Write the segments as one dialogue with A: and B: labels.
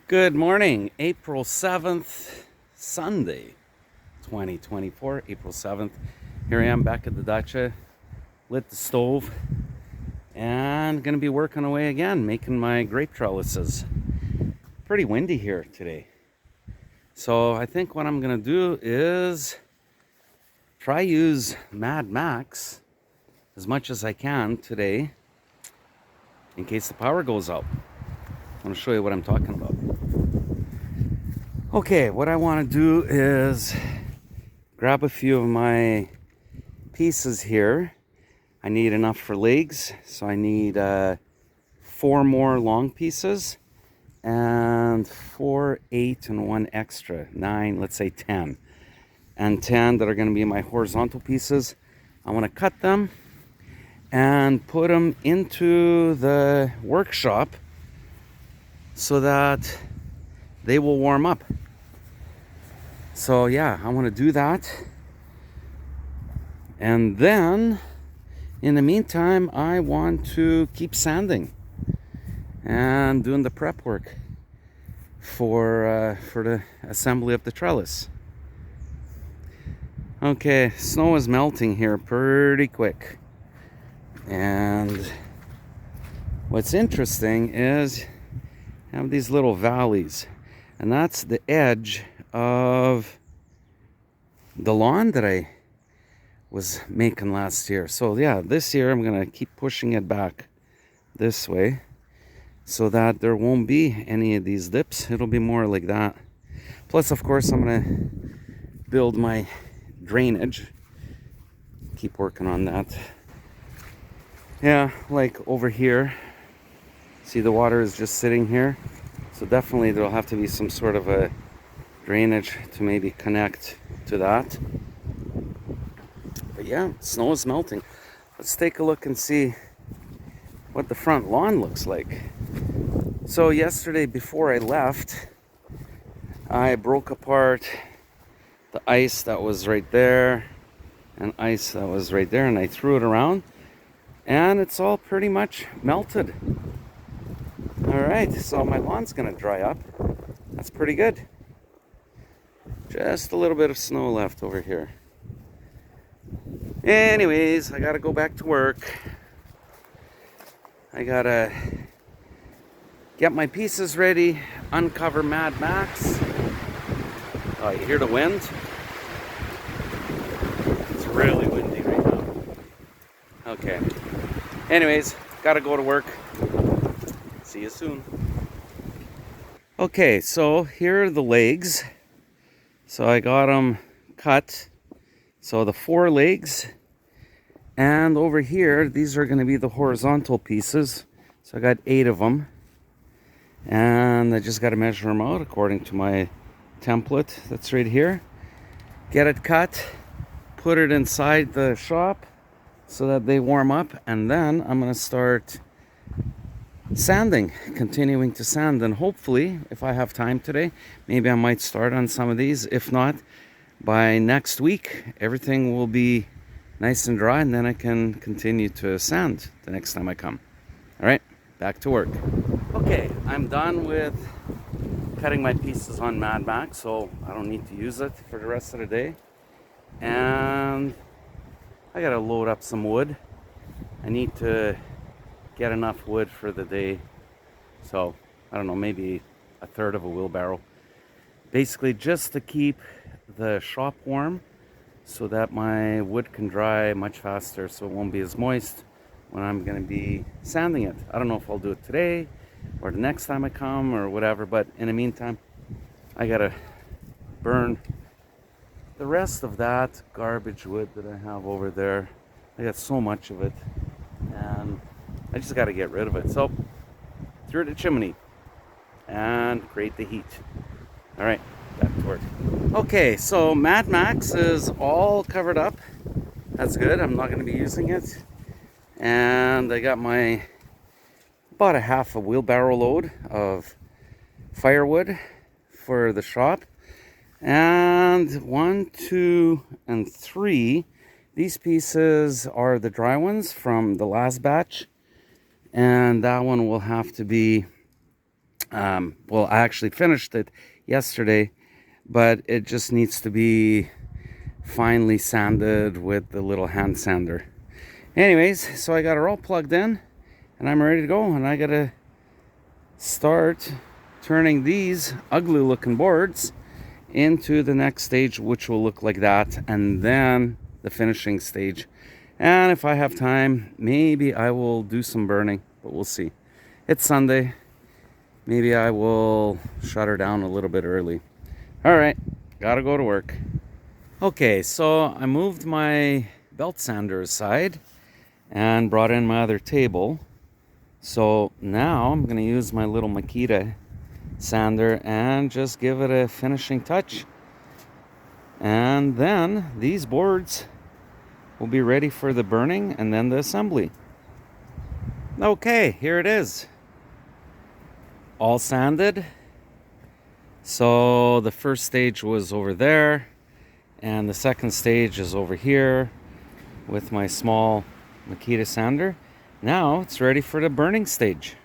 A: Good morning, April 7th, Sunday, 2024, April 7th. Here I am back at the dacha, lit the stove, and gonna be working away again, making my grape trellises. Pretty windy here today. So I think what I'm gonna do is try use Mad Max as much as I can today in case the power goes out. I want to show you what I'm talking about. Okay, what I want to do is grab a few of my pieces here. I need enough for legs, so I need 4 more long pieces and 4, 8, and 1 extra, 9, let's say 10. And 10 that are going to be my horizontal pieces. I want to cut them and put them into the workshop so that they will warm up. So yeah, I want to do that. And then, in the meantime, I want to keep sanding and doing the prep work for the assembly of the trellis. Okay, snow is melting here pretty quick. And what's interesting is I have these little valleys, and that's the edge of the lawn that I was making last year. So yeah, this year I'm gonna keep pushing it back this way so that there won't be any of these dips. It'll be more like that. Plus, of course, I'm gonna build my drainage. Keep working on that. Yeah, like over here. See, the water is just sitting here. So definitely there'll have to be some sort of a drainage to maybe connect to that. But yeah, snow is melting. Let's take a look and see what the front lawn looks like. So yesterday before I left, I broke apart the ice that was right there and ice that was right there, and I threw it around, and it's all pretty much melted. All right, so my lawn's gonna dry up. That's pretty good. Just a little bit of snow left over here. Anyways, I gotta go back to work. I gotta get my pieces ready, uncover Mad Max. Oh, you hear the wind? It's really windy right now. Okay. Anyways, gotta go to work. See you soon. Okay, so here are the legs. So I got them cut. So the 4 legs. And over here, these are going to be the horizontal pieces. So I got 8 of them. And I just got to measure them out according to my template that's right here. Get it cut. Put it inside the shop so that they warm up. And then I'm going to start sanding, continuing to sand, and hopefully, if I have time today, maybe I might start on some of these. If not, by next week everything will be nice and dry, and then I can continue to sand the next time I come. All right, back to work. Okay, I'm done with cutting my pieces on Mad Max, so I don't need to use it for the rest of the day. And I gotta load up some wood. I need to get enough wood for the day, so I don't know, maybe a third of a wheelbarrow, basically just to keep the shop warm so that my wood can dry much faster, so it won't be as moist when I'm going to be sanding it. I don't know if I'll do it today or the next time I come or whatever, but in the meantime I gotta burn the rest of that garbage wood that I have over there. I got so much of it and I just got to get rid of it. So, through the chimney and create the heat. All right, back to work. Okay, so Mad Max is all covered up. That's good. I'm not going to be using it. And I got about a half a wheelbarrow load of firewood for the shop. And 1, 2, and 3. These pieces are the dry ones from the last batch. And that one will have to be Well, I actually finished it yesterday, but it just needs to be finely sanded with the little hand sander. Anyways, so I got it all plugged in and I'm ready to go, and I gotta start turning these ugly looking boards into the next stage, which will look like that, and then the finishing stage. And if I have time, maybe I will do some burning, but we'll see. It's Sunday. Maybe I will shut her down a little bit early. All right, gotta go to work. Okay, so I moved my belt sander aside and brought in my other table. So now I'm gonna use my little Makita sander and just give it a finishing touch. And then these boards will be ready for the burning and then the assembly. Okay, here it is. All sanded. So the first stage was over there, and the second stage is over here with my small Makita sander. Now it's ready for the burning stage.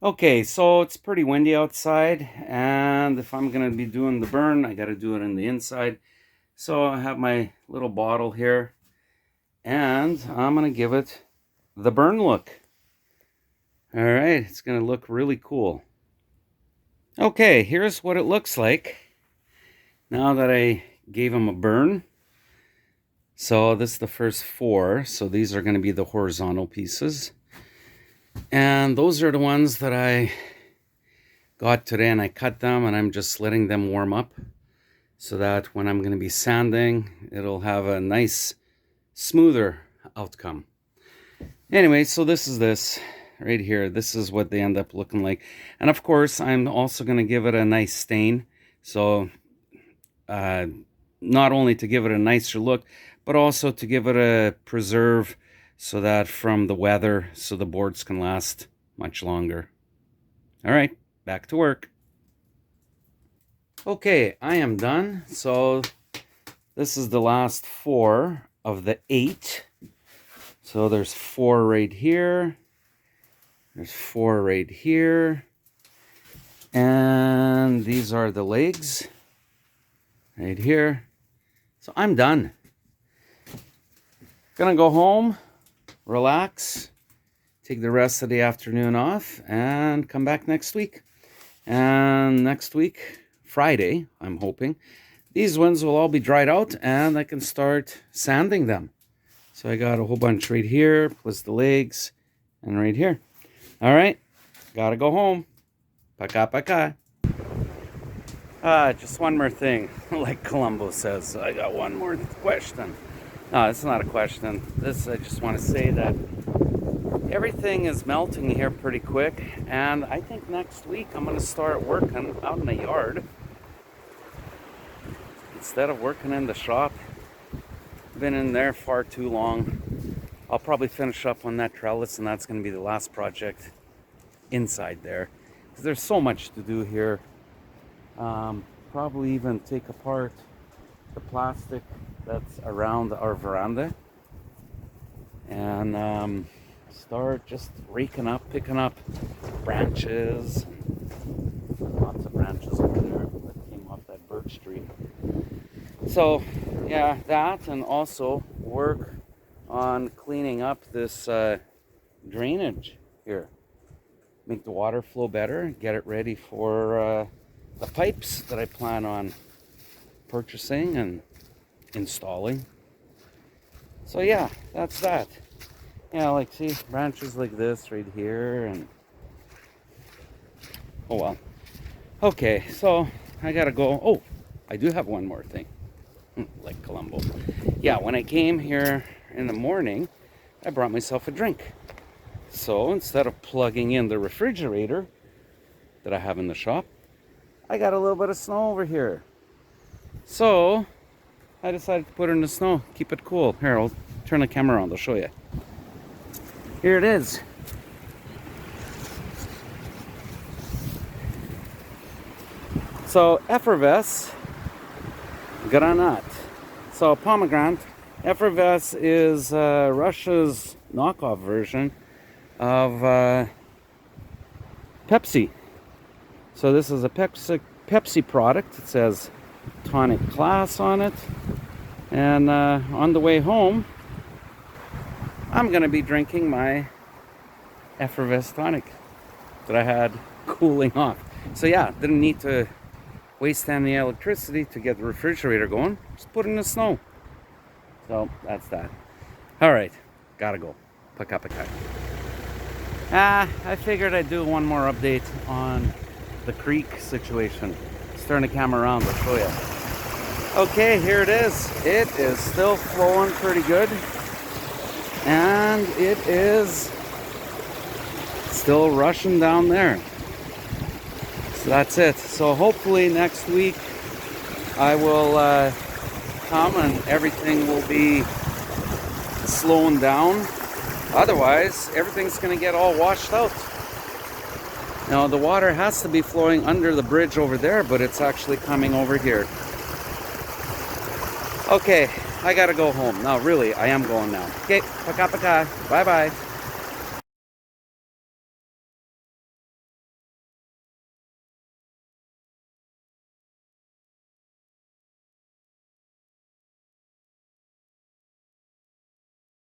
A: Okay, so it's pretty windy outside, and if I'm gonna be doing the burn, I gotta do it in the inside. So I have my little bottle here, and I'm gonna give it the burn look. All right, it's gonna look really cool. Okay, here's what it looks like now that I gave them a burn. So this is the first 4. So these are gonna be the horizontal pieces. And those are the ones that I got today, and I cut them and I'm just letting them warm up so that when I'm going to be sanding, it'll have a nice, smoother outcome. Anyway, so this is this right here. This is what they end up looking like. And of course, I'm also going to give it a nice stain. So not only to give it a nicer look, but also to give it a preserve so that from the weather, so the boards can last much longer. All right, back to work. Okay, I am done. So this is the last 4 of the 8. So there's 4 right here. There's 4 right here. And these are the legs right here. So I'm done. Gonna go home, relax, take the rest of the afternoon off, and come back next week. And next week, Friday, I'm hoping, these ones will all be dried out and I can start sanding them. So I got a whole bunch right here, plus the legs, and right here. All right, gotta go home. Paka paka. Just one more thing, like Columbo says. I got one more question. No, it's not a question. I just want to say that everything is melting here pretty quick, and I think next week I'm going to start working out in the yard instead of working in the shop. I've been in there far too long. I'll probably finish up on that trellis, and that's going to be the last project inside there, because there's so much to do here. Probably even take apart the plastic that's around our veranda and start just raking up, picking up branches. Lots of branches over there that came off that birch tree. So yeah, that, and also work on cleaning up this drainage here. Make the water flow better, get it ready for the pipes that I plan on purchasing and installing. So yeah, that's that. Yeah, like see, branches like this right here, and oh well. Okay, so I gotta go. Oh, I do have one more thing. Like Columbo. Yeah, when I came here in the morning, I brought myself a drink. So instead of plugging in the refrigerator that I have in the shop, I got a little bit of snow over here. So I decided to put it in the snow, keep it cool. Here, I'll turn the camera on, I'll show you. Here it is. So effervesce granat. So pomegranate. Effervesce is Russia's knockoff version of Pepsi. So this is a Pepsi product. It says tonic class on it. And on the way home, I'm going to be drinking my effervescent tonic that I had cooling off. So yeah, didn't need to waste any electricity to get the refrigerator going. Just put it in the snow. So that's that. All right, gotta go. Paka-paka. I figured I'd do one more update on the creek situation. Let's turn the camera around, I'll show you. Okay, here it is. It is still flowing pretty good. And it is still rushing down there. So that's it. So hopefully next week I will come and everything will be slowing down. Otherwise, everything's going to get all washed out. Now, the water has to be flowing under the bridge over there, but it's actually coming over here. Okay, I gotta go home. No, really, I am going now. Okay, paka-paka. Bye-bye.